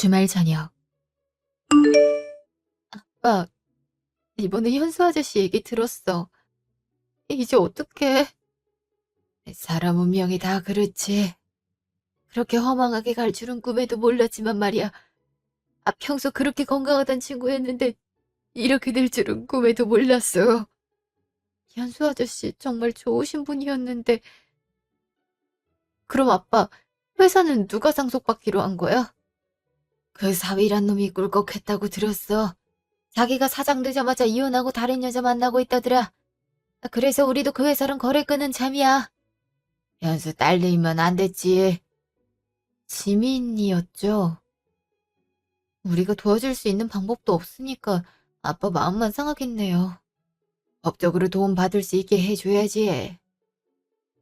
주말 저녁. 아빠, 이번에 현수 아저씨 얘기 들었어. 이제 어떡해? 사람 운명이 다 그렇지. 그렇게 허망하게 갈 줄은 꿈에도 몰랐지만 말이야. 평소 그렇게 건강하던 친구였는데 이렇게 될 줄은 꿈에도 몰랐어. 현수 아저씨 정말 좋으신 분이었는데. 그럼 아빠, 회사는 누가 상속받기로 한 거야? 그 사위란 놈이 꿀꺽했다고 들었어. 자기가 사장 되자마자 이혼하고 다른 여자 만나고 있다더라. 그래서 우리도 그 회사랑 거래 끄는 참이야. 현수 딸내미면 안 됐지. 지민이었죠. 우리가 도와줄 수 있는 방법도 없으니까 아빠 마음만 상하겠네요. 법적으로 도움 받을 수 있게 해줘야지.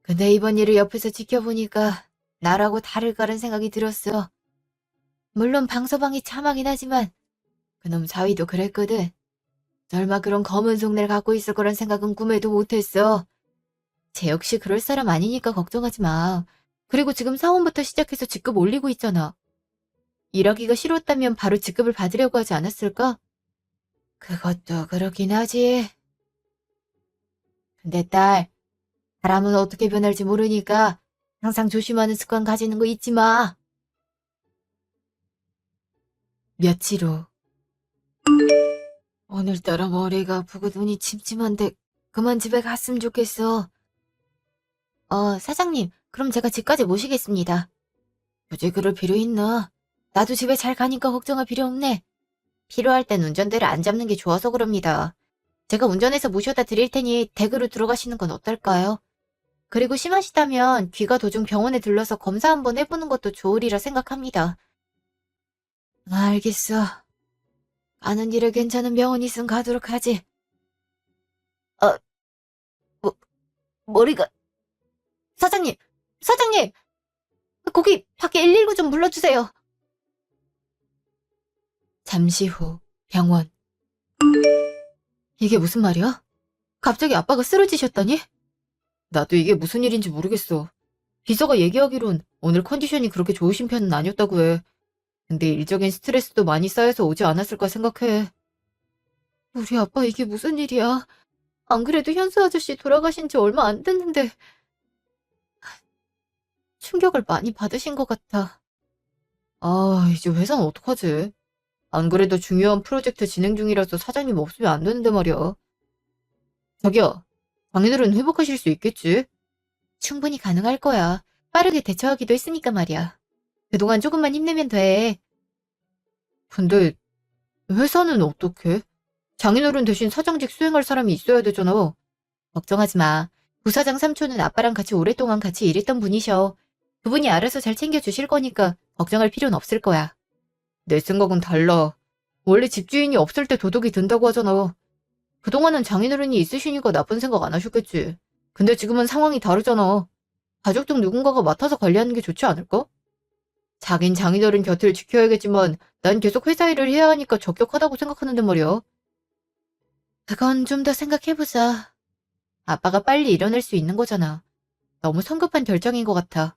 근데 이번 일을 옆에서 지켜보니까 나라고 다를까란 생각이 들었어. 물론 방서방이 참하긴 하지만 그놈 사위도 그랬거든. 설마 그런 검은 속내를 갖고 있을 거란 생각은 꿈에도 못했어. 쟤 역시 그럴 사람 아니니까 걱정하지 마. 그리고 지금 사원부터 시작해서 직급 올리고 있잖아. 일하기가 싫었다면 바로 직급을 받으려고 하지 않았을까? 그것도 그렇긴 하지. 근데 딸, 사람은 어떻게 변할지 모르니까 항상 조심하는 습관 가지는 거 잊지 마. 며칠 후. 오늘따라 머리가 아프고 눈이 침침한데 그만 집에 갔으면 좋겠어. 사장님, 그럼 제가 집까지 모시겠습니다. 굳이 그럴 필요 있나? 나도 집에 잘 가니까 걱정할 필요 없네. 필요할 땐 운전대를 안 잡는 게 좋아서 그럽니다. 제가 운전해서 모셔다 드릴 테니 댁으로 들어가시는 건 어떨까요? 그리고 심하시다면 귀가 도중 병원에 들러서 검사 한번 해보는 것도 좋으리라 생각합니다. 알겠어. 가는 길에 괜찮은 병원 있으면 가도록 하지. 어, 뭐, 머리가... 사장님! 사장님! 거기 밖에 119 좀 불러주세요. 잠시 후 병원. 이게 무슨 말이야? 갑자기 아빠가 쓰러지셨다니? 나도 이게 무슨 일인지 모르겠어. 비서가 얘기하기론 오늘 컨디션이 그렇게 좋으신 편은 아니었다고 해. 근데 일적인 스트레스도 많이 쌓여서 오지 않았을까 생각해. 우리 아빠 이게 무슨 일이야? 안 그래도 현수 아저씨 돌아가신 지 얼마 안 됐는데 충격을 많이 받으신 것 같아. 이제 회사는 어떡하지? 안 그래도 중요한 프로젝트 진행 중이라서 사장님 없으면 안 되는데 말이야. 자기야, 장인어른 회복하실 수 있겠지? 충분히 가능할 거야. 빠르게 대처하기도 했으니까 말이야. 그동안 조금만 힘내면 돼. 근데 회사는 어떡해? 장인어른 대신 사장직 수행할 사람이 있어야 되잖아. 걱정하지 마. 부사장 삼촌은 아빠랑 같이 오랫동안 같이 일했던 분이셔. 그분이 알아서 잘 챙겨주실 거니까 걱정할 필요는 없을 거야. 내 생각은 달라. 원래 집주인이 없을 때 도둑이 든다고 하잖아. 그동안은 장인어른이 있으시니까 나쁜 생각 안 하셨겠지. 근데 지금은 상황이 다르잖아. 가족 중 누군가가 맡아서 관리하는 게 좋지 않을까? 자긴 장인어른 곁을 지켜야겠지만 난 계속 회사 일을 해야 하니까 적격하다고 생각하는데 말이야. 그건 좀 더 생각해보자. 아빠가 빨리 일어날 수 있는 거잖아. 너무 성급한 결정인 것 같아.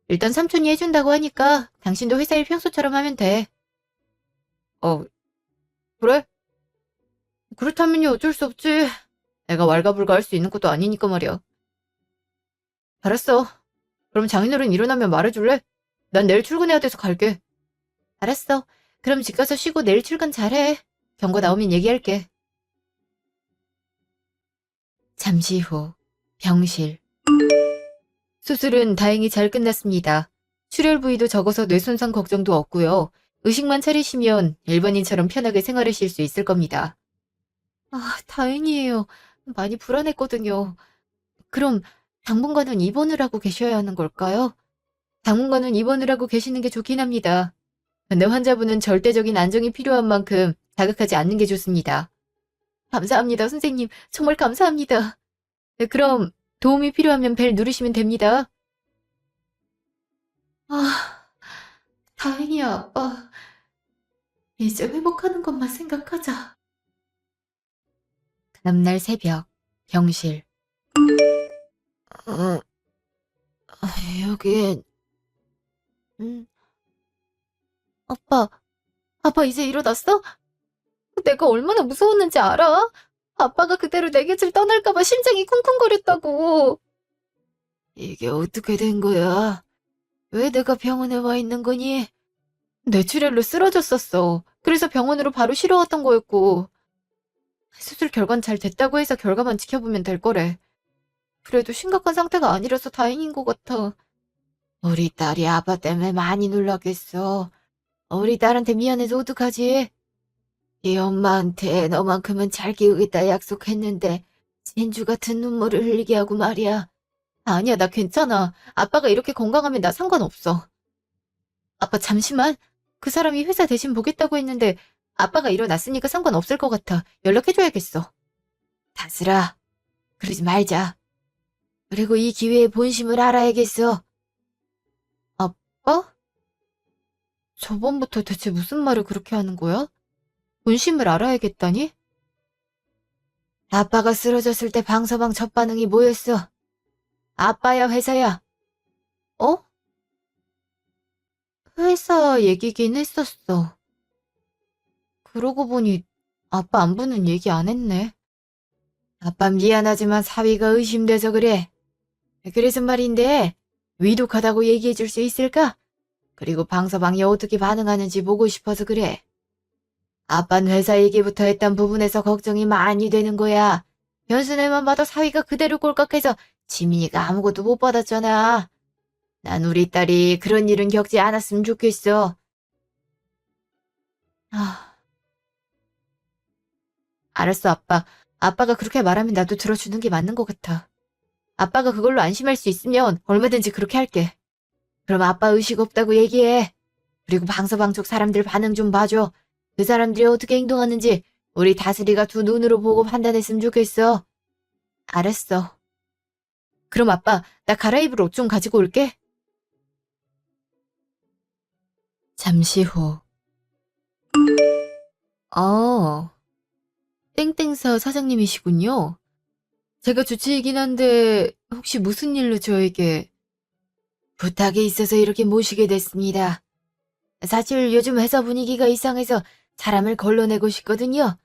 일단 삼촌이 해준다고 하니까 당신도 회사 일 평소처럼 하면 돼. 어, 그래? 그렇다면요 어쩔 수 없지. 내가 왈가불가 할 수 있는 것도 아니니까 말이야. 알았어. 그럼 장인어른 일어나면 말해줄래? 난 내일 출근해야 돼서 갈게. 알았어. 그럼 집 가서 쉬고 내일 출근 잘해. 경고 나오면 얘기할게. 잠시 후 병실. 수술은 다행히 잘 끝났습니다. 출혈 부위도 적어서 뇌 손상 걱정도 없고요. 의식만 차리시면 일반인처럼 편하게 생활하실 수 있을 겁니다. 다행이에요. 많이 불안했거든요. 그럼 당분간은 입원을 하고 계셔야 하는 걸까요? 당분간은 입원을 하고 계시는 게 좋긴 합니다. 근데 환자분은 절대적인 안정이 필요한 만큼 자극하지 않는 게 좋습니다. 감사합니다, 선생님. 정말 감사합니다. 네, 그럼 도움이 필요하면 벨 누르시면 됩니다. 아, 다행이야, 아빠. 이제 회복하는 것만 생각하자. 다음날 새벽, 병실. 어, 여긴, 음, 아빠, 아빠 이제 일어났어? 내가 얼마나 무서웠는지 알아? 아빠가 그대로 내 곁을 떠날까봐 심장이 쿵쿵거렸다고. 이게 어떻게 된 거야? 왜 내가 병원에 와 있는 거니? 뇌출혈로 쓰러졌었어. 그래서 병원으로 바로 실어왔던 거였고. 수술 결과는 잘 됐다고 해서 결과만 지켜보면 될 거래. 그래도 심각한 상태가 아니라서 다행인 것 같아. 우리 딸이 아빠 때문에 많이 놀랐겠어. 우리 딸한테 미안해서 어떡하지? 네 엄마한테 너만큼은 잘 키우겠다 약속했는데 진주 같은 눈물을 흘리게 하고 말이야. 아니야, 나 괜찮아. 아빠가 이렇게 건강하면 나 상관없어. 아빠 잠시만. 그 사람이 회사 대신 보겠다고 했는데 아빠가 일어났으니까 상관없을 것 같아. 연락해줘야겠어. 다슬아, 그러지 말자. 그리고 이 기회의 본심을 알아야겠어. 아빠? 저번부터 대체 무슨 말을 그렇게 하는 거야? 본심을 알아야겠다니? 아빠가 쓰러졌을 때 방서방 첫 반응이 뭐였어? 아빠야, 회사야? 어? 회사 얘기긴 했었어. 그러고 보니 아빠 안부는 얘기 안 했네. 아빠 미안하지만 사위가 의심돼서 그래. 그래서 말인데 위독하다고 얘기해 줄 수 있을까? 그리고 방서방이 어떻게 반응하는지 보고 싶어서 그래. 아빤 회사 얘기부터 했던 부분에서 걱정이 많이 되는 거야. 변순애만 봐도 사위가 그대로 꼴깍해서 지민이가 아무것도 못 받았잖아. 난 우리 딸이 그런 일은 겪지 않았으면 좋겠어. 아, 알았어, 아빠. 아빠가 그렇게 말하면 나도 들어주는 게 맞는 것 같아. 아빠가 그걸로 안심할 수 있으면 얼마든지 그렇게 할게. 그럼 아빠 의식 없다고 얘기해. 그리고 방서방쪽 사람들 반응 좀 봐줘. 그 사람들이 어떻게 행동하는지 우리 다슬이가 두 눈으로 보고 판단했으면 좋겠어. 알았어. 그럼 아빠, 나 갈아입을 옷 좀 가지고 올게. 잠시 후. 아, 땡땡사 사장님이시군요. 제가 주치이긴 한데 혹시 무슨 일로 저에게 부탁이 있어서 이렇게 모시게 됐습니다. 사실 요즘 회사 분위기가 이상해서 사람을 걸러내고 싶거든요.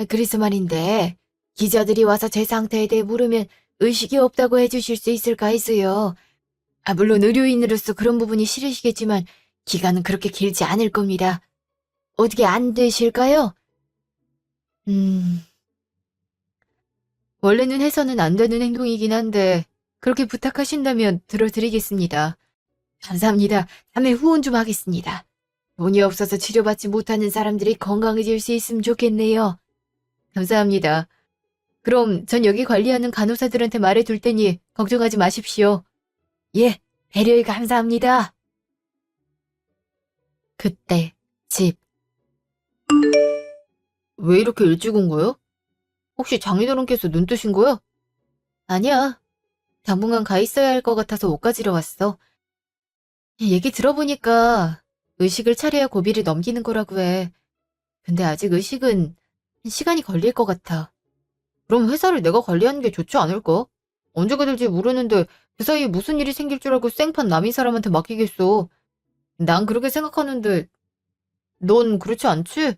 그래서 말인데 기자들이 와서 제 상태에 대해 물으면 의식이 없다고 해주실 수 있을까 해서요. 물론 의료인으로서 그런 부분이 싫으시겠지만 기간은 그렇게 길지 않을 겁니다. 어떻게 안 되실까요? 음, 원래는 해서는 안 되는 행동이긴 한데 그렇게 부탁하신다면 들어드리겠습니다. 감사합니다. 다음에 후원 좀 하겠습니다. 돈이 없어서 치료받지 못하는 사람들이 건강해질 수 있으면 좋겠네요. 감사합니다. 그럼 전 여기 관리하는 간호사들한테 말해둘 테니 걱정하지 마십시오. 예, 배려에 감사합니다. 그때 집. 왜 이렇게 일찍 온 거요? 혹시 장인어른께서 눈 뜨신 거야? 아니야. 당분간 가 있어야 할 것 같아서 옷 가지러 왔어. 얘기 들어보니까 의식을 차려야 고비를 넘기는 거라고 해. 근데 아직 의식은 시간이 걸릴 것 같아. 그럼 회사를 내가 관리하는 게 좋지 않을까? 언제가 될지 모르는데 그 사이에 무슨 일이 생길 줄 알고 생판 남인 사람한테 맡기겠어. 난 그렇게 생각하는데 넌 그렇지 않지?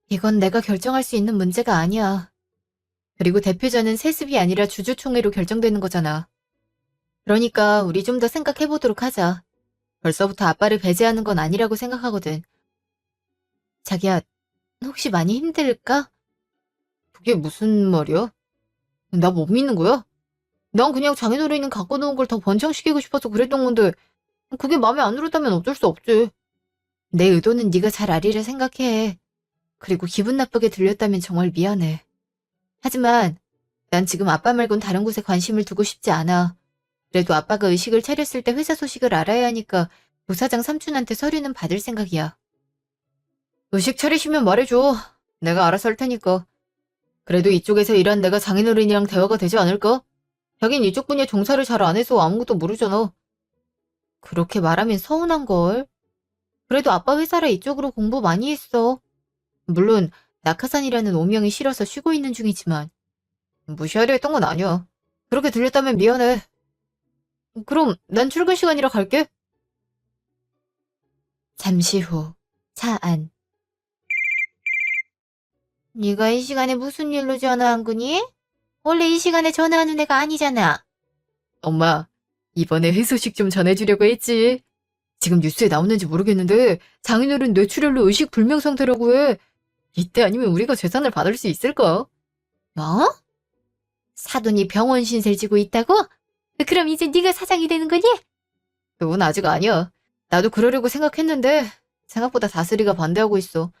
이건 내가 결정할 수 있는 문제가 아니야. 그리고 대표자는 세습이 아니라 주주총회로 결정되는 거잖아. 그러니까 우리 좀 더 생각해보도록 하자. 벌써부터 아빠를 배제하는 건 아니라고 생각하거든. 자기야, 혹시 많이 힘들까? 그게 무슨 말이야? 나 못 믿는 거야? 난 그냥 장인어른이 갖고 놓은 걸 더 번창시키고 싶어서 그랬던 건데 그게 마음에 안 들었다면 어쩔 수 없지. 내 의도는 네가 잘 알리라 생각해. 그리고 기분 나쁘게 들렸다면 정말 미안해. 하지만 난 지금 아빠 말곤 다른 곳에 관심을 두고 싶지 않아. 그래도 아빠가 의식을 차렸을 때 회사 소식을 알아야 하니까 부사장 삼촌한테 서류는 받을 생각이야. 의식 차리시면 말해줘. 내가 알아서 할 테니까. 그래도 이쪽에서 일한 내가 장인어른이랑 대화가 되지 않을까? 자긴 이쪽 분야 종사를 잘 안 해서 아무것도 모르잖아. 그렇게 말하면 서운한걸. 그래도 아빠 회사라 이쪽으로 공부 많이 했어. 물론 낙하산이라는 오명이 싫어서 쉬고 있는 중이지만 무시하려 했던 건 아니야. 그렇게 들렸다면 미안해. 그럼 난 출근 시간이라 갈게. 잠시 후 차 안. 네가 이 시간에 무슨 일로 전화한 거니? 원래 이 시간에 전화하는 애가 아니잖아. 엄마, 이번에 회소식 좀 전해주려고 했지. 지금 뉴스에 나오는지 모르겠는데 장인어른 뇌출혈로 의식불명 상태라고 해. 이때 아니면 우리가 재산을 받을 수 있을까? 뭐? 사돈이 병원 신세를 지고 있다고? 그럼 이제 네가 사장이 되는 거니? 그건 아직 아니야. 나도 그러려고 생각했는데 생각보다 다스리가 반대하고 있어.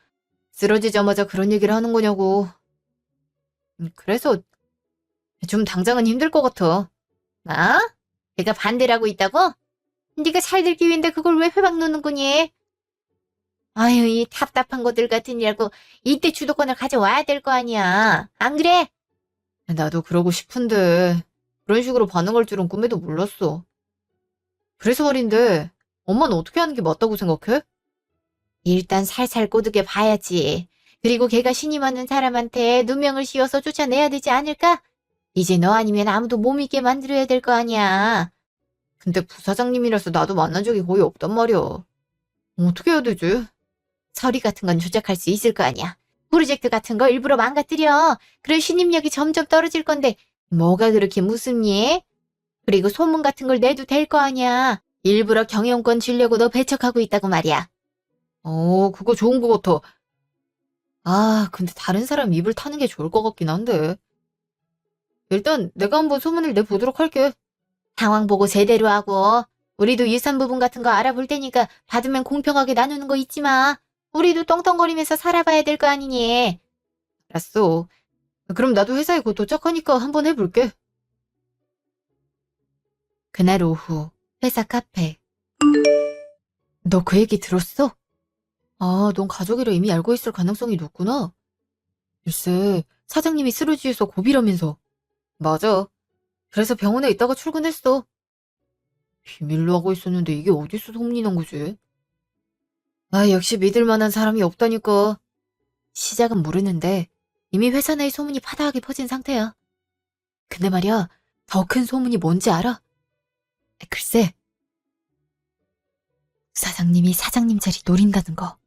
쓰러지자마자 그런 얘기를 하는 거냐고. 그래서 좀 당장은 힘들 것 같아. 아? 내가 반대를 하고 있다고? 네가 잘 될 기회인데 그걸 왜 회방 놓는 거니? 아유, 이 답답한 것들 같은 이라고 이때 주도권을 가져와야 될 거 아니야. 안 그래? 나도 그러고 싶은데 그런 식으로 반응할 줄은 꿈에도 몰랐어. 그래서 말인데 엄마는 어떻게 하는 게 맞다고 생각해? 일단 살살 꼬드겨 봐야지. 그리고 걔가 신임 하는 사람한테 누명을 씌워서 쫓아내야 되지 않을까? 이제 너 아니면 아무도 못 믿게 만들어야 될 거 아니야. 근데 부사장님이라서 나도 만난 적이 거의 없단 말이야. 어떻게 해야 되지? 서류 같은 건 조작할 수 있을 거 아니야. 프로젝트 같은 거 일부러 망가뜨려. 그럴 신임력이 점점 떨어질 건데 뭐가 그렇게 무섭니? 그리고 소문 같은 걸 내도 될 거 아니야. 일부러 경영권 주려고 너 배척하고 있다고 말이야. 그거 좋은 거 같아. 아, 근데 다른 사람 입을 타는 게 좋을 것 같긴 한데. 일단 내가 한번 소문을 내보도록 할게. 상황 보고 제대로 하고. 우리도 유산 부분 같은 거 알아볼 테니까 받으면 공평하게 나누는 거 잊지 마. 우리도 떵떵거리면서 살아봐야 될 거 아니니. 알았어. 그럼 나도 회사에 곧 도착하니까 한번 해볼게. 그날 오후 회사 카페. 너 그 얘기 들었어? 아, 넌 가족이라 이미 알고 있을 가능성이 높구나. 글쎄, 사장님이 쓰러지해서 고비라면서. 맞아. 그래서 병원에 있다가 출근했어. 비밀로 하고 있었는데 이게 어디서 소문이 난 거지? 아, 역시 믿을 만한 사람이 없다니까. 시작은 모르는데 이미 회사 내에 소문이 파다하게 퍼진 상태야. 근데 말이야, 더 큰 소문이 뭔지 알아? 글쎄, 사장님이 사장님 자리 노린다는 거.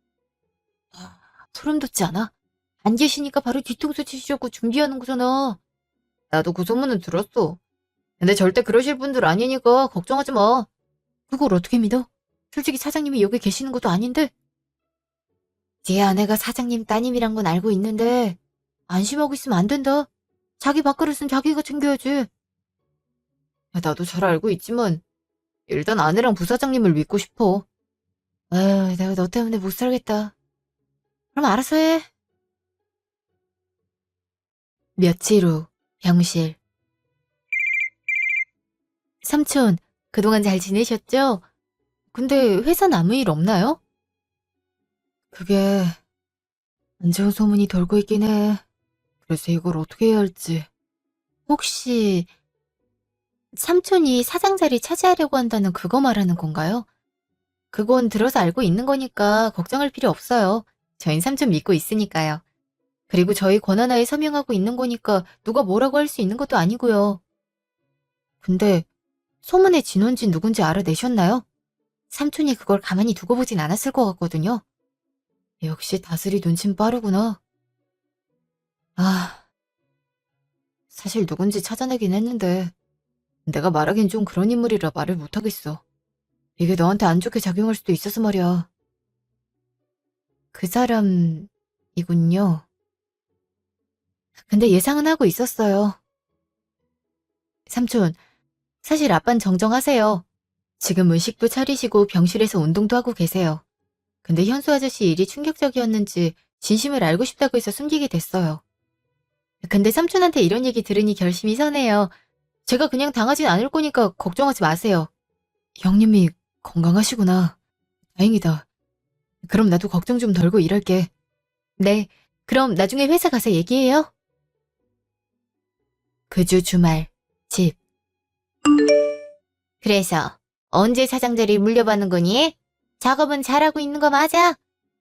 아, 소름 돋지 않아? 안 계시니까 바로 뒤통수 치시려고 준비하는 거잖아. 나도 그 소문은 들었어. 근데 절대 그러실 분들 아니니까 걱정하지 마. 그걸 어떻게 믿어? 솔직히 사장님이 여기 계시는 것도 아닌데. 네 아내가 사장님 따님이란 건 알고 있는데 안심하고 있으면 안 된다. 자기 밥그릇은 자기가 챙겨야지. 나도 잘 알고 있지만 일단 아내랑 부사장님을 믿고 싶어. 에휴, 내가 너 때문에 못 살겠다. 그럼 알아서 해. 며칠 후 병실. 삼촌, 그동안 잘 지내셨죠? 근데 회사는 아무 일 없나요? 그게 안 좋은 소문이 돌고 있긴 해. 그래서 이걸 어떻게 해야 할지. 혹시 삼촌이 사장 자리 차지하려고 한다는 그거 말하는 건가요? 그건 들어서 알고 있는 거니까 걱정할 필요 없어요. 저흰 삼촌 믿고 있으니까요. 그리고 저희 권한하에 서명하고 있는 거니까 누가 뭐라고 할 수 있는 것도 아니고요. 근데 소문의 진원진 누군지 알아내셨나요? 삼촌이 그걸 가만히 두고 보진 않았을 것 같거든요. 역시 다슬이 눈치는 빠르구나. 아, 사실 누군지 찾아내긴 했는데 내가 말하긴 좀 그런 인물이라 말을 못하겠어. 이게 너한테 안 좋게 작용할 수도 있어서 말이야. 그 사람이군요. 근데 예상은 하고 있었어요. 삼촌, 사실 아빤 정정하세요. 지금 의식도 차리시고 병실에서 운동도 하고 계세요. 근데 현수 아저씨 일이 충격적이었는지 진심을 알고 싶다고 해서 숨기게 됐어요. 근데 삼촌한테 이런 얘기 들으니 결심이 서네요. 제가 그냥 당하진 않을 거니까 걱정하지 마세요. 형님이 건강하시구나. 다행이다. 그럼 나도 걱정 좀 덜고 일할게. 네, 그럼 나중에 회사 가서 얘기해요. 그 주 주말, 집. 그래서 언제 사장 자리 물려받는 거니? 작업은 잘하고 있는 거 맞아?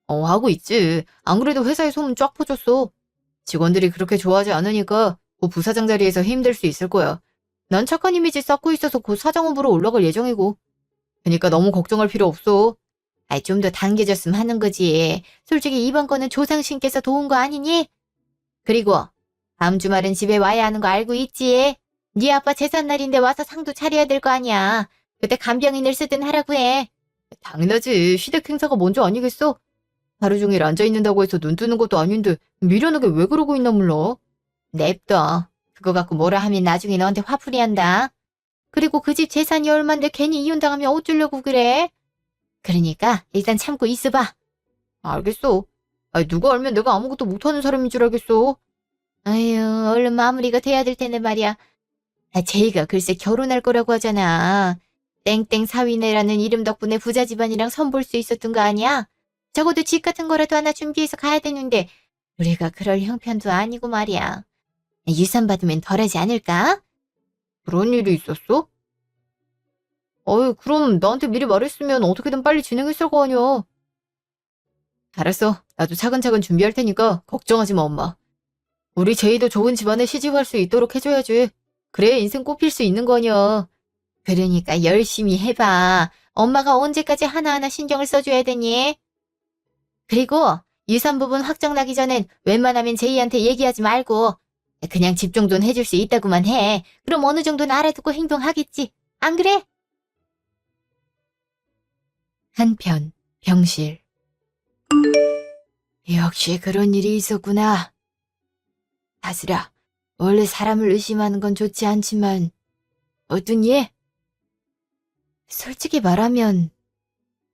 하고 있지. 안 그래도 회사에 소문 쫙 퍼졌어. 직원들이 그렇게 좋아하지 않으니까 곧 부사장 자리에서 힘들 수 있을 거야. 난 착한 이미지 쌓고 있어서 곧 사장업으로 올라갈 예정이고. 그러니까 너무 걱정할 필요 없어. 좀 더 당겨줬으면 하는 거지. 솔직히 이번 거는 조상신께서 도운 거 아니니? 그리고 다음 주말은 집에 와야 하는 거 알고 있지? 네 아빠 제삿날인데 와서 상도 차려야 될 거 아니야. 그때 간병인을 쓰든 하라고 해. 당연하지. 시댁 행사가 먼저 아니겠어? 하루 종일 앉아있는다고 해서 눈 뜨는 것도 아닌데 미련하게 왜 그러고 있나 몰라. 냅둬. 그거 갖고 뭐라 하면 나중에 너한테 화풀이 한다. 그리고 그 집 재산이 얼만데 괜히 이혼당하면 어쩌려고 그래? 그러니까 일단 참고 있어봐. 알겠어. 누가 알면 내가 아무것도 못하는 사람인 줄 알겠어. 아유, 얼른 마무리가 돼야 될 텐데 말이야. 제이가 글쎄 결혼할 거라고 하잖아. 땡땡 사위네라는 이름 덕분에 부자 집안이랑 선볼 수 있었던 거 아니야? 적어도 집 같은 거라도 하나 준비해서 가야 되는데 우리가 그럴 형편도 아니고 말이야. 유산 받으면 덜하지 않을까? 그런 일이 있었어? 그럼 나한테 미리 말했으면 어떻게든 빨리 진행했을 거 아니야. 알았어. 나도 차근차근 준비할 테니까 걱정하지 마, 엄마. 우리 제이도 좋은 집안에 시집갈 수 있도록 해줘야지. 그래야 인생 꽃필 수 있는 거 아니야. 그러니까 열심히 해봐. 엄마가 언제까지 하나하나 신경을 써줘야 되니? 그리고 유산 부분 확정 나기 전엔 웬만하면 제이한테 얘기하지 말고 그냥 집 정도는 해줄 수 있다고만 해. 그럼 어느 정도는 알아듣고 행동하겠지. 안 그래? 한편 병실. 역시 그런 일이 있었구나. 다슬아, 원래 사람을 의심하는 건 좋지 않지만 어떠니? 솔직히 말하면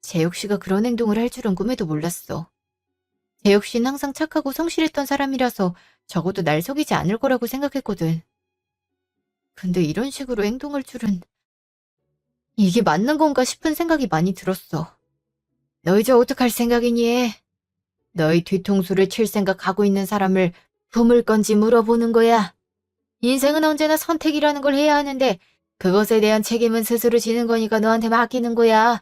재혁 씨가 그런 행동을 할 줄은 꿈에도 몰랐어. 재혁 씨는 항상 착하고 성실했던 사람이라서 적어도 날 속이지 않을 거라고 생각했거든. 근데 이런 식으로 행동할 줄은 이게 맞는 건가 싶은 생각이 많이 들었어. 너 이제 어떡할 생각이니? 너희 뒤통수를 칠 생각하고 있는 사람을 품을 건지 물어보는 거야. 인생은 언제나 선택이라는 걸 해야 하는데 그것에 대한 책임은 스스로 지는 거니까 너한테 맡기는 거야.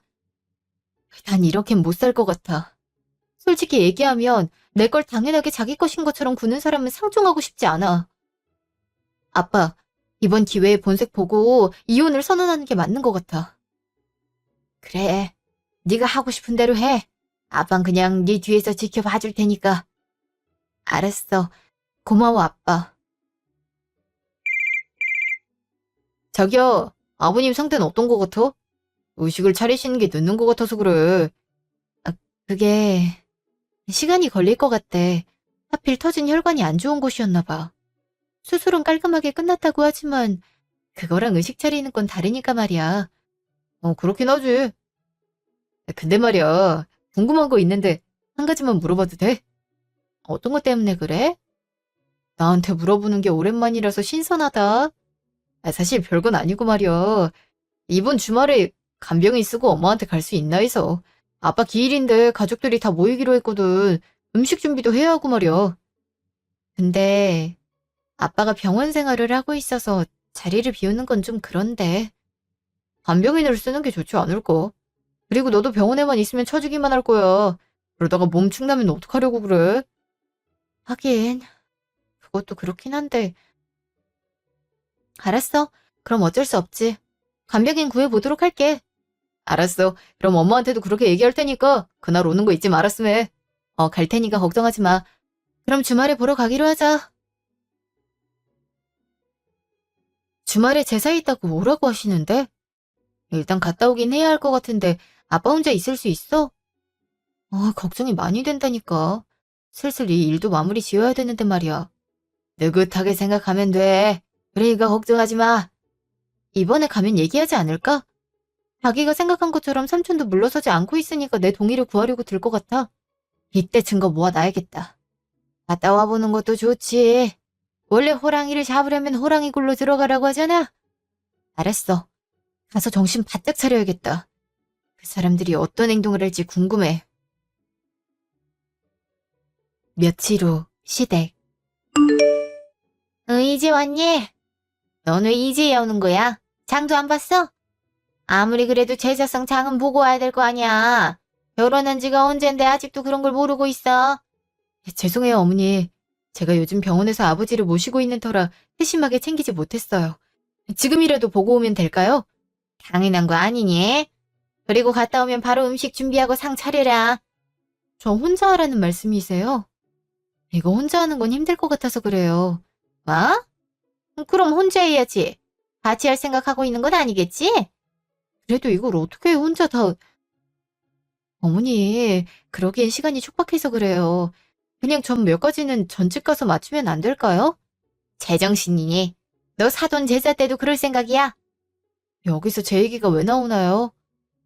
난 이렇게는 못 살 것 같아. 솔직히 얘기하면 내 걸 당연하게 자기 것인 것처럼 구는 사람은 상종하고 싶지 않아. 아빠, 이번 기회에 본색 보고 이혼을 선언하는 게 맞는 것 같아. 그래, 네가 하고 싶은 대로 해. 아빠는 그냥 네 뒤에서 지켜봐 줄 테니까. 알았어. 고마워, 아빠. 자기야, 아버님 상태는 어떤 것 같아? 의식을 차리시는 게 늦는 것 같아서 그래. 아, 그게 시간이 걸릴 것 같대. 하필 터진 혈관이 안 좋은 곳이었나 봐. 수술은 깔끔하게 끝났다고 하지만 그거랑 의식 차리는 건 다르니까 말이야. 그렇긴 하지. 근데 말이야, 궁금한 거 있는데 한 가지만 물어봐도 돼? 어떤 것 때문에 그래? 나한테 물어보는 게 오랜만이라서 신선하다. 사실 별건 아니고 말이야. 이번 주말에 간병인 쓰고 엄마한테 갈 수 있나 해서. 아빠 기일인데 가족들이 다 모이기로 했거든. 음식 준비도 해야 하고 말이야. 근데 아빠가 병원 생활을 하고 있어서 자리를 비우는 건 좀 그런데. 간병인을 쓰는 게 좋지 않을까? 그리고 너도 병원에만 있으면 처지기만 할 거야. 그러다가 몸 축나면 어떡하려고 그래? 하긴 그것도 그렇긴 한데. 알았어. 그럼 어쩔 수 없지. 간병인 구해보도록 할게. 알았어. 그럼 엄마한테도 그렇게 얘기할 테니까 그날 오는 거 잊지 말았으면 해. 갈 테니까 걱정하지 마. 그럼 주말에 보러 가기로 하자. 주말에 제사 있다고 오라고 하시는데? 일단 갔다 오긴 해야 할 것 같은데 아빠 혼자 있을 수 있어? 걱정이 많이 된다니까. 슬슬 이 일도 마무리 지어야 되는데 말이야. 느긋하게 생각하면 돼. 그러니까 걱정하지 마. 이번에 가면 얘기하지 않을까? 자기가 생각한 것처럼 삼촌도 물러서지 않고 있으니까 내 동의를 구하려고 들 것 같아. 이때 증거 모아놔야겠다. 갔다 와보는 것도 좋지. 원래 호랑이를 잡으려면 호랑이 굴로 들어가라고 하잖아. 알았어. 가서 정신 바짝 차려야겠다. 그 사람들이 어떤 행동을 할지 궁금해. 며칠 후 시댁. 이제 왔니? 넌 왜 이제야 오는 거야? 장도 안 봤어? 아무리 그래도 제사상 장은 보고 와야 될 거 아니야. 결혼한 지가 언젠데 아직도 그런 걸 모르고 있어. 죄송해요, 어머니. 제가 요즘 병원에서 아버지를 모시고 있는 터라 세심하게 챙기지 못했어요. 지금이라도 보고 오면 될까요? 당연한 거 아니니? 그리고 갔다 오면 바로 음식 준비하고 상 차려라. 저 혼자 하라는 말씀이세요? 이거 혼자 하는 건 힘들 것 같아서 그래요. 뭐? 그럼 혼자 해야지. 같이 할 생각하고 있는 건 아니겠지? 그래도 이걸 어떻게 혼자 다... 어머니, 그러기엔 시간이 촉박해서 그래요. 그냥 전 몇 가지는 전집 가서 맞추면 안 될까요? 제정신이니. 너 사돈 제자 때도 그럴 생각이야? 여기서 제 얘기가 왜 나오나요?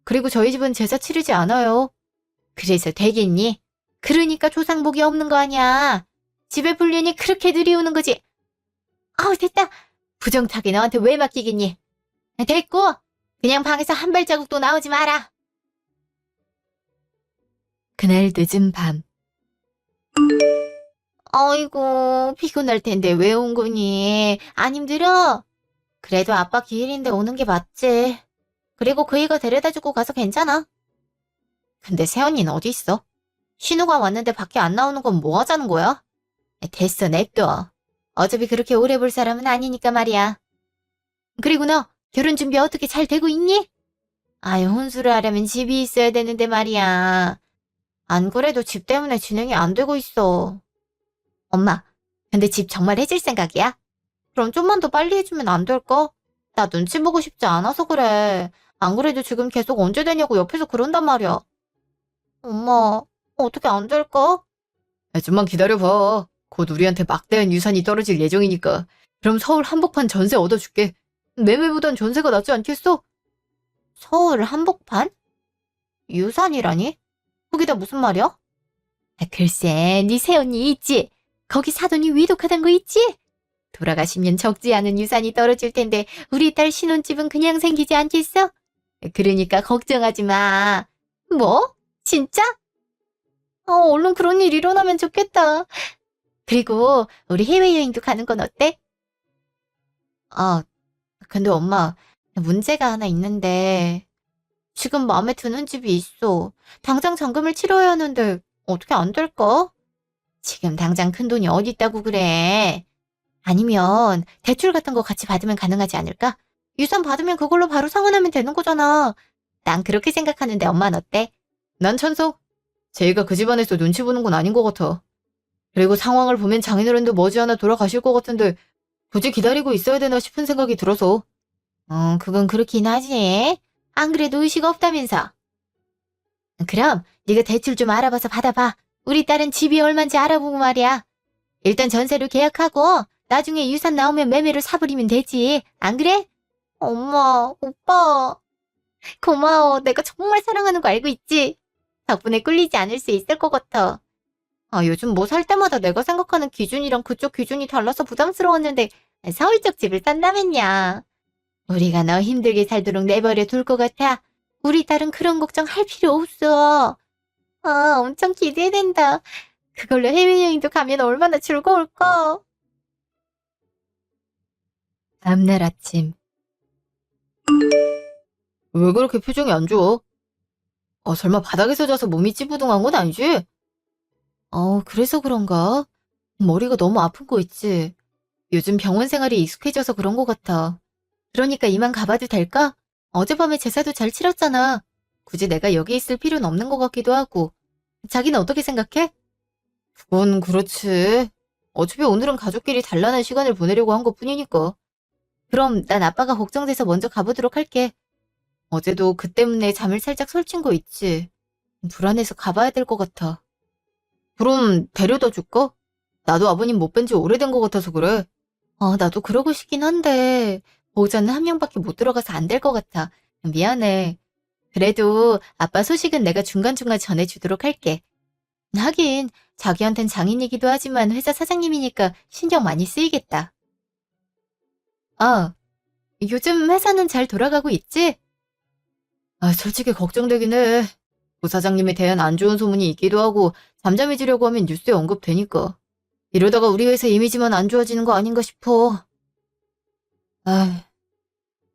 그리고 저희 집은 제사 치르지 않아요. 그래서 되겠니? 그러니까 조상복이 없는 거 아니야. 집에 불륜이 그렇게 들이오는 거지. 아우 됐다. 부정타게 너한테 왜 맡기겠니? 됐고 그냥 방에서 한 발자국도 나오지 마라. 그날 늦은 밤. 어이구 피곤할 텐데 왜 온 거니? 안 힘들어? 그래도 아빠 기일인데 오는 게 맞지. 그리고 그 애가 데려다주고 가서 괜찮아. 근데 새언니는 어디 있어? 신우가 왔는데 밖에 안 나오는 건 뭐 하자는 거야? 됐어 냅둬. 어차피 그렇게 오래 볼 사람은 아니니까 말이야. 그리고 너 결혼 준비 어떻게 잘 되고 있니? 아유 혼수를 하려면 집이 있어야 되는데 말이야. 안 그래도 집 때문에 진행이 안 되고 있어. 엄마, 근데 집 정말 해줄 생각이야? 그럼 좀만 더 빨리 해주면 안 될까? 나 눈치 보고 싶지 않아서 그래. 안 그래도 지금 계속 언제 되냐고 옆에서 그런단 말이야. 엄마, 어떻게 안 될까? 좀만 기다려봐. 곧 우리한테 막대한 유산이 떨어질 예정이니까. 그럼 서울 한복판 전세 얻어줄게. 매매보단 전세가 낫지 않겠어? 서울 한복판? 유산이라니? 그게 다 무슨 말이야? 글쎄, 네 새언니 있지? 거기 사돈이 위독하단 거 있지? 돌아가시면 적지 않은 유산이 떨어질 텐데 우리 딸 신혼집은 그냥 생기지 않겠어? 그러니까 걱정하지 마. 뭐? 진짜? 얼른 그런 일 일어나면 좋겠다. 그리고 우리 해외여행도 가는 건 어때? 아, 근데 엄마, 문제가 하나 있는데 지금 마음에 드는 집이 있어. 당장 잔금을 치러야 하는데 어떻게 안 될까? 지금 당장 큰돈이 어디 있다고 그래. 아니면 대출 같은 거 같이 받으면 가능하지 않을까? 유산 받으면 그걸로 바로 상환하면 되는 거잖아. 난 그렇게 생각하는데 엄마는 어때? 난 찬성. 제이가 그 집안에서 눈치 보는 건 아닌 것 같아. 그리고 상황을 보면 장인어른도 머지않아 돌아가실 것 같은데 굳이 기다리고 있어야 되나 싶은 생각이 들어서. 그건 그렇긴 하지. 안 그래도 의식 없다면서. 그럼 네가 대출 좀 알아봐서 받아봐. 우리 딸은 집이 얼만지 알아보고 말이야. 일단 전세로 계약하고 나중에 유산 나오면 매매로 사버리면 되지. 안 그래? 엄마, 오빠. 고마워. 내가 정말 사랑하는 거 알고 있지? 덕분에 꿀리지 않을 수 있을 것 같아. 요즘 뭐 살 때마다 내가 생각하는 기준이랑 그쪽 기준이 달라서 부담스러웠는데 서울 쪽 집을 산다면야. 우리가 너 힘들게 살도록 내버려 둘 것 같아. 우리 딸은 그런 걱정 할 필요 없어. 엄청 기대된다. 그걸로 해외여행도 가면 얼마나 즐거울까? 다음날 아침. 왜 그렇게 표정이 안 좋아? 설마 바닥에서 자서 몸이 찌부둥한 건 아니지? 그래서 그런가? 머리가 너무 아픈 거 있지? 요즘 병원 생활이 익숙해져서 그런 것 같아. 그러니까 이만 가봐도 될까? 어젯밤에 제사도 잘 치렀잖아. 굳이 내가 여기 있을 필요는 없는 것 같기도 하고. 자기는 어떻게 생각해? 그건 그렇지. 어차피 오늘은 가족끼리 단란한 시간을 보내려고 한 것뿐이니까. 그럼 난 아빠가 걱정돼서 먼저 가보도록 할게. 어제도 그 때문에 잠을 살짝 설친 거 있지. 불안해서 가봐야 될 것 같아. 그럼 데려다 줄까? 나도 아버님 못 뵌 지 오래된 것 같아서 그래. 나도 그러고 싶긴 한데 보호자는 한 명밖에 못 들어가서 안 될 것 같아. 미안해. 그래도 아빠 소식은 내가 중간중간 전해주도록 할게. 하긴 자기한텐 장인이기도 하지만 회사 사장님이니까 신경 많이 쓰이겠다. 요즘 회사는 잘 돌아가고 있지? 솔직히 걱정되긴 해. 부사장님에 대한 안 좋은 소문이 있기도 하고 잠잠해지려고 하면 뉴스에 언급되니까. 이러다가 우리 회사 이미지만 안 좋아지는 거 아닌가 싶어.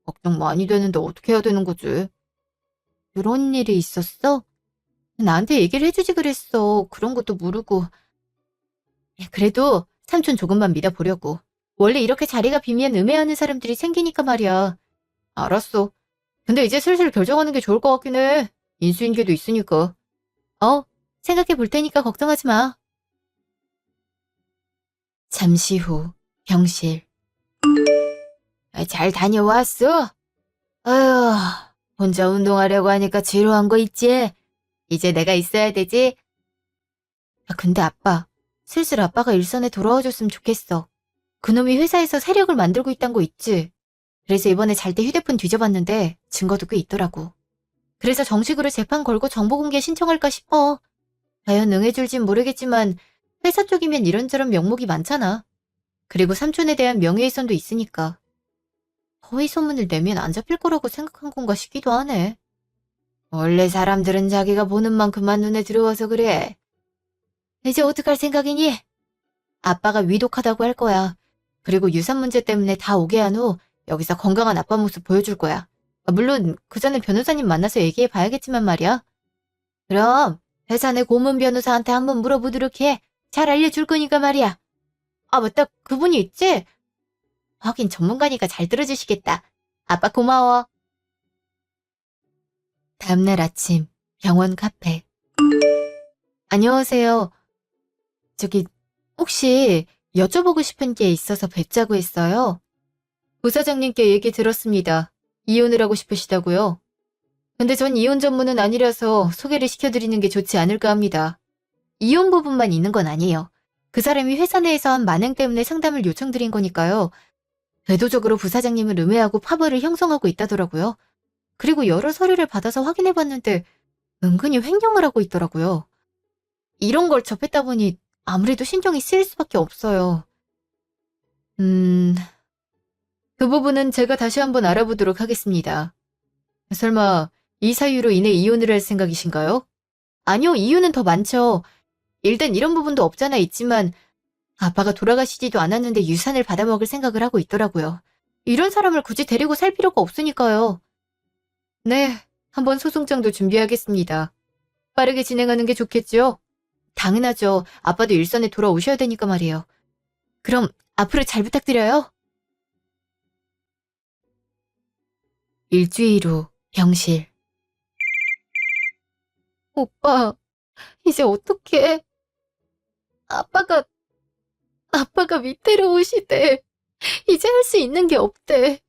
걱정 많이 되는데 어떻게 해야 되는 거지? 그런 일이 있었어? 나한테 얘기를 해주지 그랬어. 그런 것도 모르고. 그래도 삼촌 조금만 믿어보려고. 원래 이렇게 자리가 비면 음해하는 사람들이 생기니까 말이야. 알았어. 근데 이제 슬슬 결정하는 게 좋을 것 같긴 해. 인수인계도 있으니까. 생각해 볼 테니까 걱정하지 마. 잠시 후, 병실. 잘 다녀왔어? 아휴, 혼자 운동하려고 하니까 지루한 거 있지? 이제 내가 있어야 되지? 근데 아빠, 슬슬 아빠가 일선에 돌아와줬으면 좋겠어. 그놈이 회사에서 세력을 만들고 있단 거 있지? 그래서 이번에 잘 때 휴대폰 뒤져봤는데 증거도 꽤 있더라고. 그래서 정식으로 재판 걸고 정보 공개 신청할까 싶어. 과연 응해줄진 모르겠지만 회사 쪽이면 이런저런 명목이 많잖아. 그리고 삼촌에 대한 명예훼손도 있으니까. 허위 소문을 내면 안 잡힐 거라고 생각한 건가 싶기도 하네. 원래 사람들은 자기가 보는 만큼만 눈에 들어와서 그래. 이제 어떡할 생각이니? 아빠가 위독하다고 할 거야. 그리고 유산 문제 때문에 다 오게 한 후 여기서 건강한 아빠 모습 보여줄 거야. 물론 그 전에 변호사님 만나서 얘기해 봐야겠지만 말이야. 그럼 회사 내 고문 변호사한테 한번 물어보도록 해. 잘 알려줄 거니까 말이야. 맞다. 그분이 있지? 하긴 전문가니까 잘 들어주시겠다. 아빠 고마워. 다음날 아침 병원 카페. 안녕하세요. 저기 혹시 여쭤보고 싶은 게 있어서 뵙자고 했어요. 부사장님께 얘기 들었습니다. 이혼을 하고 싶으시다고요. 근데 전 이혼 전문은 아니라서 소개를 시켜드리는 게 좋지 않을까 합니다. 이혼 부분만 있는 건 아니에요. 그 사람이 회사 내에서 한 만행 때문에 상담을 요청드린 거니까요. 의도적으로 부사장님을 음해하고 파벌을 형성하고 있다더라고요. 그리고 여러 서류를 받아서 확인해봤는데 은근히 횡령을 하고 있더라고요. 이런 걸 접했다 보니 아무래도 신경이 쓰일 수밖에 없어요. 그 부분은 제가 다시 한번 알아보도록 하겠습니다. 설마 이 사유로 인해 이혼을 할 생각이신가요? 아니요, 이유는 더 많죠. 일단 이런 부분도 없잖아 있지만 아빠가 돌아가시지도 않았는데 유산을 받아먹을 생각을 하고 있더라고요. 이런 사람을 굳이 데리고 살 필요가 없으니까요. 네, 한번 소송장도 준비하겠습니다. 빠르게 진행하는 게 좋겠죠? 당연하죠. 아빠도 일선에 돌아오셔야 되니까 말이에요. 그럼 앞으로 잘 부탁드려요. 일주일 후 병실. 오빠, 이제 어떡해. 아빠가, 아빠가 밑으로 오시대. 이제 할 수 있는 게 없대.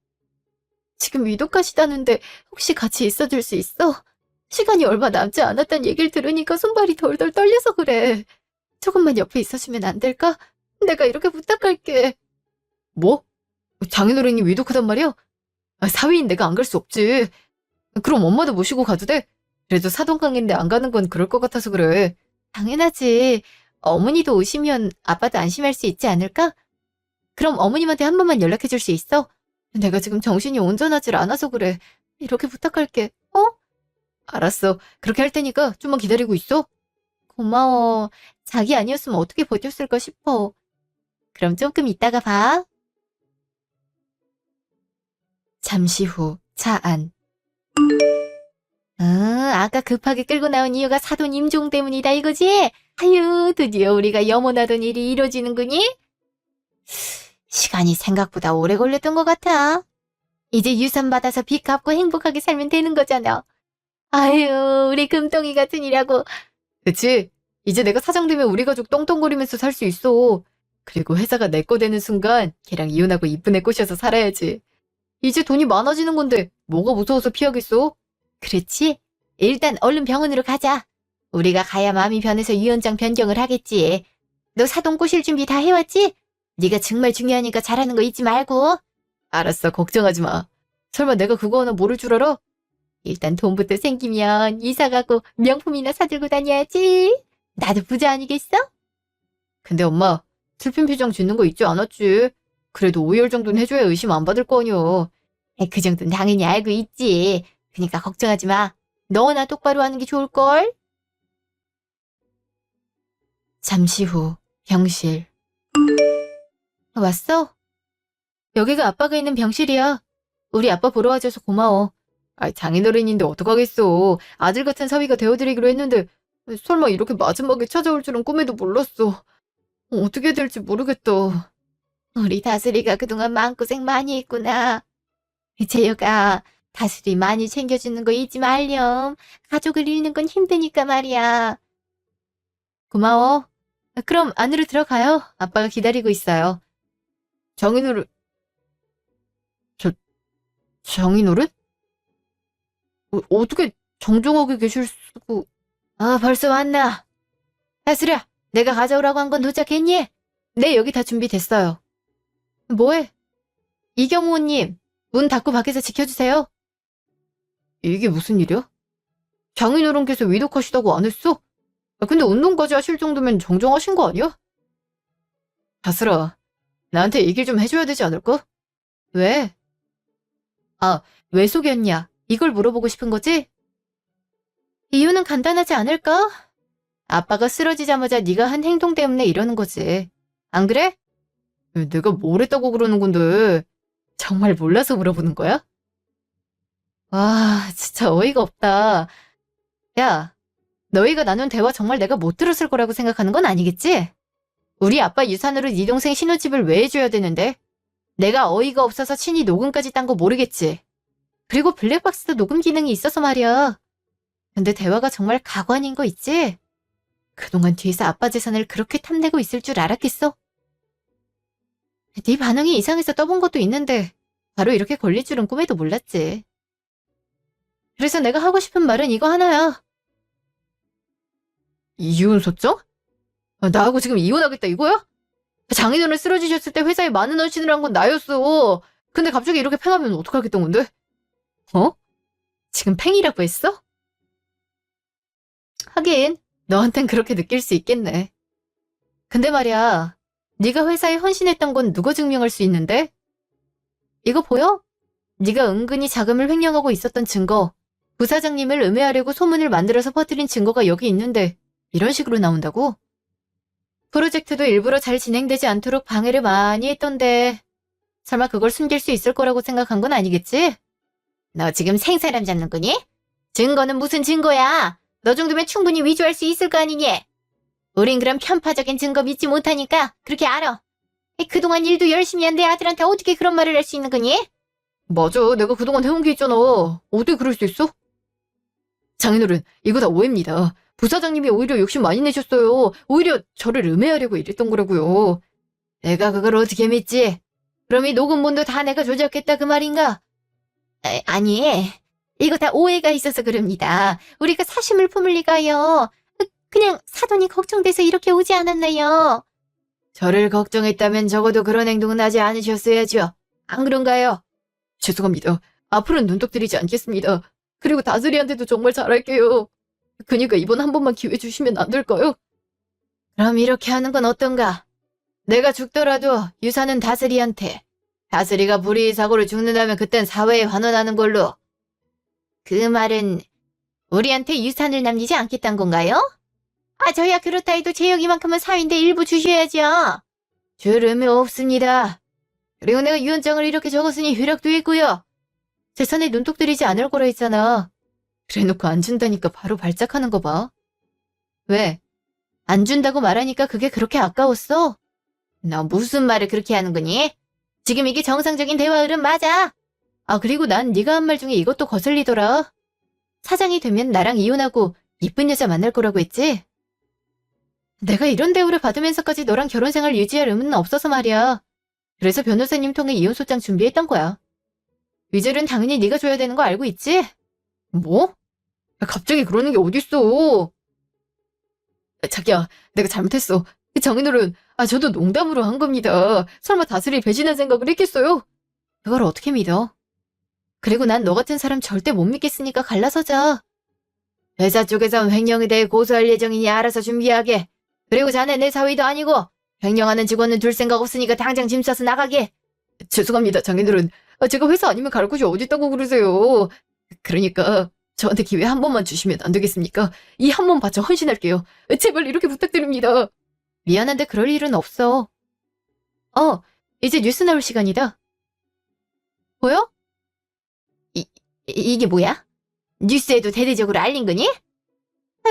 지금 위독하시다는데 혹시 같이 있어줄 수 있어? 시간이 얼마 남지 않았단 얘기를 들으니까 손발이 덜덜 떨려서 그래. 조금만 옆에 있어주면 안 될까? 내가 이렇게 부탁할게. 뭐? 장인어른이 위독하단 말이야? 사위인 내가 안 갈 수 없지. 그럼 엄마도 모시고 가도 돼? 그래도 사돈강인데 안 가는 건 그럴 것 같아서 그래. 당연하지. 어머니도 오시면 아빠도 안심할 수 있지 않을까? 그럼 어머님한테 한 번만 연락해 줄 수 있어? 내가 지금 정신이 온전하질 않아서 그래. 이렇게 부탁할게. 알았어. 그렇게 할 테니까 좀만 기다리고 있어. 고마워. 자기 아니었으면 어떻게 버텼을까 싶어. 그럼 조금 이따가 봐. 잠시 후 차 안. 아까 급하게 끌고 나온 이유가 사돈 임종 때문이다 이거지? 아유, 드디어 우리가 염원하던 일이 이루어지는구니? 시간이 생각보다 오래 걸렸던 것 같아. 이제 유산 받아서 빚 갚고 행복하게 살면 되는 거잖아. 아유, 우리 금덩이 같은 이라고. 그치? 이제 내가 사장 되면 우리 가족 똥똥거리면서 살 수 있어. 그리고 회사가 내 거 되는 순간 걔랑 이혼하고 이쁜 애 꼬셔서 살아야지. 이제 돈이 많아지는 건데 뭐가 무서워서 피하겠어? 그렇지? 일단 얼른 병원으로 가자. 우리가 가야 마음이 변해서 유언장 변경을 하겠지. 너 사돈 꼬실 준비 다 해왔지? 네가 정말 중요하니까 잘하는 거 잊지 말고. 알았어, 걱정하지 마. 설마 내가 그거 하나 모를 줄 알아? 일단 돈부터 생기면 이사 가고 명품이나 사들고 다녀야지. 나도 부자 아니겠어? 근데 엄마, 슬픈 표정 짓는 거 있지 않았지? 그래도 5열 정도는 해줘야 의심 안 받을 거 아니야. 그 정도는 당연히 알고 있지. 그러니까 걱정하지 마. 너나 똑바로 하는 게 좋을걸? 잠시 후 병실. 왔어? 여기가 아빠가 있는 병실이야. 우리 아빠 보러 와줘서 고마워. 장인어른인데 어떡하겠어. 아들 같은 사위가 되어드리기로 했는데 설마 이렇게 마지막에 찾아올 줄은 꿈에도 몰랐어. 어떻게 될지 모르겠다. 우리 다슬이가 그동안 마음고생 많이 했구나. 재혁아, 다슬이 많이 챙겨주는 거 잊지 말렴. 가족을 잃는 건 힘드니까 말이야. 고마워. 그럼 안으로 들어가요. 아빠가 기다리고 있어요. 장인어른, 장인어른? 어떻게 정정하게 계실 수고. 아, 벌써 왔나? 다슬아, 내가 가져오라고 한 건 도착했니? 네, 여기 다 준비됐어요. 뭐해? 이경호님, 문 닫고 밖에서 지켜주세요. 이게 무슨 일이야? 장인어른께서 위독하시다고 안 했어? 근데 운동까지 하실 정도면 정정하신 거 아니야? 다슬아, 나한테 얘기를 좀 해줘야 되지 않을까? 왜? 아, 왜 속였냐? 이걸 물어보고 싶은 거지? 이유는 간단하지 않을까? 아빠가 쓰러지자마자 네가 한 행동 때문에 이러는 거지. 안 그래? 내가 뭘 했다고 그러는 건데 정말 몰라서 물어보는 거야? 와, 진짜 어이가 없다. 야, 너희가 나눈 대화 정말 내가 못 들었을 거라고 생각하는 건 아니겠지? 우리 아빠 유산으로 네 동생 신혼집을 왜 해줘야 되는데? 내가 어이가 없어서 친히 녹음까지 딴 거 모르겠지? 그리고 블랙박스도 녹음 기능이 있어서 말이야. 근데 대화가 정말 가관인 거 있지? 그동안 뒤에서 아빠 재산을 그렇게 탐내고 있을 줄 알았겠어? 네 반응이 이상해서 떠본 것도 있는데 바로 이렇게 걸릴 줄은 꿈에도 몰랐지. 그래서 내가 하고 싶은 말은 이거 하나야. 이혼 소장? 나하고 지금 이혼하겠다 이거야? 장인어른 쓰러지셨을 때 회사에 많은 헌신을 한 건 나였어. 근데 갑자기 이렇게 팽하면 어떡하겠던 건데? 어? 지금 팽이라고 했어? 하긴 너한텐 그렇게 느낄 수 있겠네. 근데 말이야, 네가 회사에 헌신했던 건 누가 증명할 수 있는데? 이거 보여? 네가 은근히 자금을 횡령하고 있었던 증거, 부사장님을 음해하려고 소문을 만들어서 퍼뜨린 증거가 여기 있는데 이런 식으로 나온다고? 프로젝트도 일부러 잘 진행되지 않도록 방해를 많이 했던데 설마 그걸 숨길 수 있을 거라고 생각한 건 아니겠지? 너 지금 생사람 잡는 거니? 증거는 무슨 증거야? 너 정도면 충분히 위조할 수 있을 거 아니니? 우린 그럼 편파적인 증거 믿지 못하니까 그렇게 알아. 그동안 일도 열심히 한 내 아들한테 어떻게 그런 말을 할 수 있는 거니? 맞아, 내가 그동안 해온 게 있잖아. 어떻게 그럴 수 있어? 장인어른, 이거 다 오해입니다. 부사장님이 오히려 욕심 많이 내셨어요. 오히려 저를 음해하려고 이랬던 거라고요. 내가 그걸 어떻게 믿지? 그럼 이 녹음본도 다 내가 조작했다 그 말인가? 아니, 이거 다 오해가 있어서 그럽니다. 우리가 사심을 품을 리가요. 그냥 사돈이 걱정돼서 이렇게 오지 않았나요? 저를 걱정했다면 적어도 그런 행동은 하지 않으셨어야죠. 안 그런가요? 죄송합니다. 앞으로는 눈독 들이지 않겠습니다. 그리고 다슬이한테도 정말 잘할게요. 그니까 이번 한 번만 기회 주시면 안 될까요? 그럼 이렇게 하는 건 어떤가? 내가 죽더라도 유산은 다슬이한테. 다슬이가 불의의 사고로 죽는다면 그땐 사회에 환원하는 걸로. 그 말은 우리한테 유산을 남기지 않겠단 건가요? 저야 그렇다 해도 제 여기만큼은 사위인데 일부 주셔야죠. 줄 의미 없습니다. 그리고 내가 유언장을 이렇게 적었으니 효력도 있고요. 재산에 눈독 들이지 않을 거라 했잖아. 그래놓고 안 준다니까 바로 발작하는 거 봐. 왜? 안 준다고 말하니까 그게 그렇게 아까웠어? 너 무슨 말을 그렇게 하는 거니? 지금 이게 정상적인 대화 흐름 맞아. 그리고 난 네가 한 말 중에 이것도 거슬리더라. 사장이 되면 나랑 이혼하고 이쁜 여자 만날 거라고 했지? 내가 이런 대우를 받으면서까지 너랑 결혼 생활 유지할 의무는 없어서 말이야. 그래서 변호사님 통해 이혼 소장 준비했던 거야. 위젤은 당연히 네가 줘야 되는 거 알고 있지? 뭐? 갑자기 그러는 게 어딨어. 자기야, 내가 잘못했어. 장인어른, 저도 농담으로 한 겁니다. 설마 다슬이 배신할 생각을 했겠어요? 그걸 어떻게 믿어? 그리고 난 너 같은 사람 절대 못 믿겠으니까 갈라서자. 회사 쪽에선 횡령에 대해 고소할 예정이니 알아서 준비하게. 그리고 자네 내 사위도 아니고 횡령하는 직원은 둘 생각 없으니까 당장 짐 싸서 나가게. 죄송합니다, 장인어른. 제가 회사 아니면 갈 곳이 어디 있다고 그러세요. 그러니까 저한테 기회 한 번만 주시면 안 되겠습니까? 이 한 번 바쳐 헌신할게요. 제발 이렇게 부탁드립니다. 미안한데 그럴 일은 없어. 이제 뉴스 나올 시간이다. 보여? 이게 뭐야? 뉴스에도 대대적으로 알린 거니?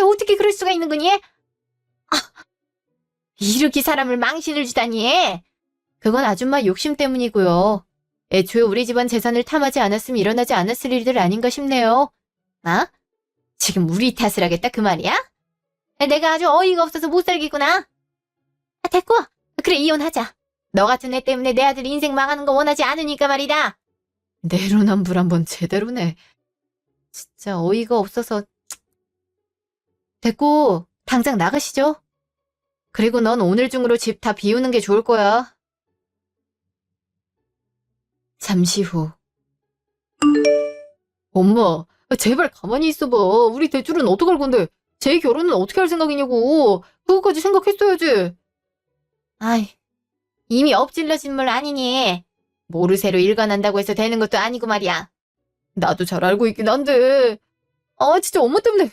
어떻게 그럴 수가 있는 거니? 이렇게 사람을 망신을 주다니. 그건 아줌마 욕심 때문이고요. 애초에 우리 집안 재산을 탐하지 않았으면 일어나지 않았을 일들 아닌가 싶네요. 아? 지금 우리 탓을 하겠다 그 말이야? 내가 아주 어이가 없어서 못 살겠구나. 됐고. 그래, 이혼하자. 너 같은 애 때문에 내 아들 인생 망하는 거 원하지 않으니까 말이다. 내로남불 한번 제대로네. 진짜 어이가 없어서. 됐고, 당장 나가시죠. 그리고 넌 오늘 중으로 집 다 비우는 게 좋을 거야. 잠시 후. 엄마, 제발 가만히 있어봐. 우리 대출은 어떡할 건데? 제 결혼은 어떻게 할 생각이냐고. 그거까지 생각했어야지. 아이, 이미 엎질러진 물 아니니. 모르쇠로 일관한다고 해서 되는 것도 아니고 말이야. 나도 잘 알고 있긴 한데. 아, 진짜 엄마 때문에.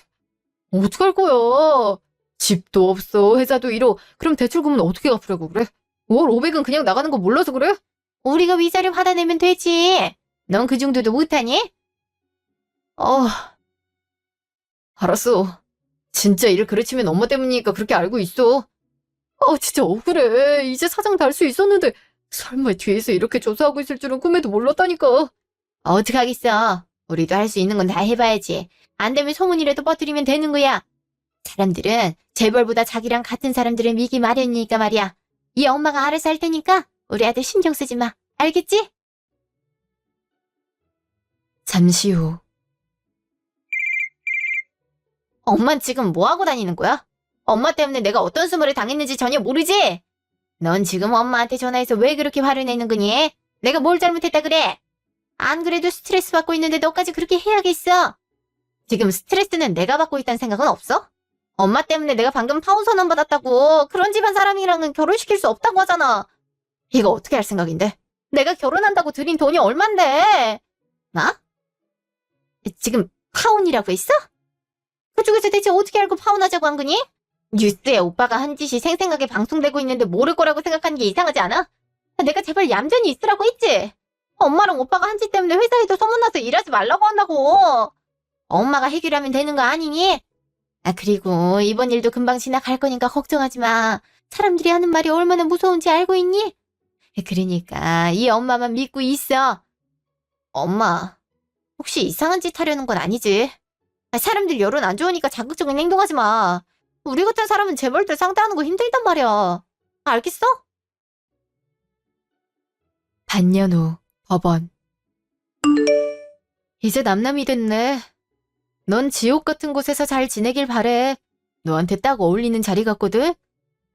어떡할 거야. 집도 없어, 회사도 잃어. 그럼 대출금은 어떻게 갚으라고 그래? 월 500은 그냥 나가는 거 몰라서 그래? 우리가 위자료 받아내면 되지. 넌 그 정도도 못하니? 알았어. 진짜 일 그르치면 엄마 때문이니까 그렇게 알고 있어. 진짜 억울해. 이제 사장 달 수 있었는데 설마 뒤에서 이렇게 조사하고 있을 줄은 꿈에도 몰랐다니까. 어떡하겠어. 우리도 할 수 있는 건 다 해봐야지. 안 되면 소문이라도 퍼뜨리면 되는 거야. 사람들은 재벌보다 자기랑 같은 사람들을 믿기 마련이니까 말이야. 이 엄마가 알아서 할 테니까 우리 아들 신경 쓰지 마. 알겠지? 잠시 후. 엄만 지금 뭐하고 다니는 거야? 엄마 때문에 내가 어떤 수모를 당했는지 전혀 모르지? 넌 지금 엄마한테 전화해서 왜 그렇게 화를 내는 거니? 내가 뭘 잘못했다 그래? 안 그래도 스트레스 받고 있는데 너까지 그렇게 해야겠어? 지금 스트레스는 내가 받고 있다는 생각은 없어? 엄마 때문에 내가 방금 파혼 선언 받았다고. 그런 집안 사람이랑은 결혼시킬 수 없다고 하잖아. 이거 어떻게 할 생각인데? 내가 결혼한다고 들인 돈이 얼만데? 뭐? 지금 파혼이라고 했어? 그쪽에서 대체 어떻게 알고 파혼하자고 한 거니? 뉴스에 오빠가 한 짓이 생생하게 방송되고 있는데 모를 거라고 생각하는 게 이상하지 않아? 내가 제발 얌전히 있으라고 했지? 엄마랑 오빠가 한 짓 때문에 회사에도 소문나서 일하지 말라고 한다고. 엄마가 해결하면 되는 거 아니니? 그리고 이번 일도 금방 지나갈 거니까 걱정하지 마. 사람들이 하는 말이 얼마나 무서운지 알고 있니? 그러니까 이 엄마만 믿고 있어. 엄마, 혹시 이상한 짓 하려는 건 아니지? 사람들 여론 안 좋으니까 자극적인 행동하지 마. 우리 같은 사람은 재벌들 상대하는 거 힘들단 말이야. 알겠어? 반년 후 법원. 이제 남남이 됐네. 넌 지옥 같은 곳에서 잘 지내길 바래. 너한테 딱 어울리는 자리 같거든?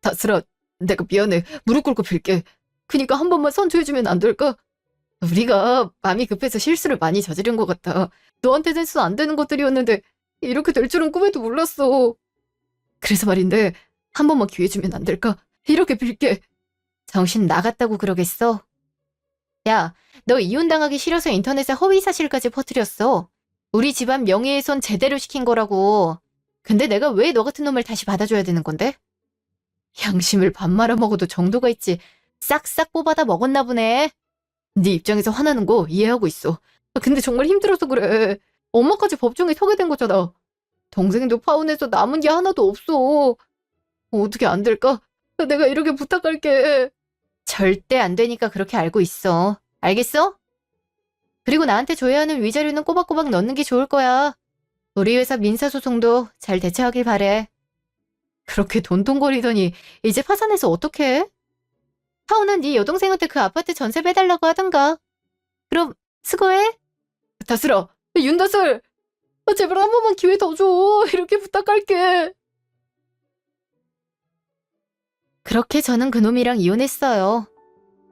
다슬아, 내가 미안해. 무릎 꿇고 빌게. 그니까 한 번만 선처해주면 안 될까? 우리가 마음이 급해서 실수를 많이 저지른 것 같아. 너한테는 해서 안 되는 것들이었는데 이렇게 될 줄은 꿈에도 몰랐어. 그래서 말인데 한 번만 기회 주면 안 될까? 이렇게 빌게. 정신 나갔다고 그러겠어? 야, 너 이혼당하기 싫어서 인터넷에 허위 사실까지 퍼뜨렸어. 우리 집안 명예훼손 제대로 시킨 거라고. 근데 내가 왜 너 같은 놈을 다시 받아줘야 되는 건데? 양심을 밥 말아 먹어도 정도가 있지. 싹싹 뽑아다 먹었나 보네. 네 입장에서 화나는 거 이해하고 있어. 근데 정말 힘들어서 그래. 엄마까지 법정에 서게 된 거잖아. 동생도 파혼해서 남은 게 하나도 없어. 어떻게 안 될까? 내가 이렇게 부탁할게. 절대 안 되니까 그렇게 알고 있어. 알겠어? 그리고 나한테 줘야 하는 위자료는 꼬박꼬박 넣는 게 좋을 거야. 우리 회사 민사소송도 잘 대처하길 바래. 그렇게 돈돈거리더니 이제 파산해서 어떡해? 파혼한 네 여동생한테 그 아파트 전세 빼달라고 하던가. 그럼 수고해. 다슬아, 윤다슬. 제발 한 번만 기회 더 줘. 이렇게 부탁할게. 그렇게 저는 그놈이랑 이혼했어요.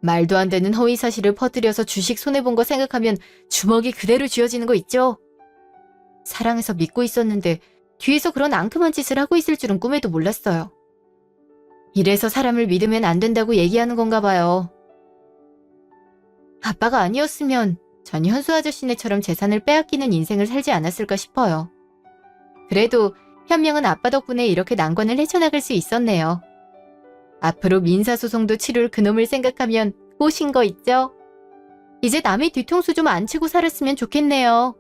말도 안 되는 허위 사실을 퍼뜨려서 주식 손해본 거 생각하면 주먹이 그대로 쥐어지는 거 있죠? 사랑해서 믿고 있었는데 뒤에서 그런 앙큼한 짓을 하고 있을 줄은 꿈에도 몰랐어요. 이래서 사람을 믿으면 안 된다고 얘기하는 건가 봐요. 아빠가 아니었으면 전 현수 아저씨네처럼 재산을 빼앗기는 인생을 살지 않았을까 싶어요. 그래도 현명한 아빠 덕분에 이렇게 난관을 헤쳐나갈 수 있었네요. 앞으로 민사소송도 치룰 그놈을 생각하면 꼬신 거 있죠? 이제 남의 뒤통수 좀 안 치고 살았으면 좋겠네요.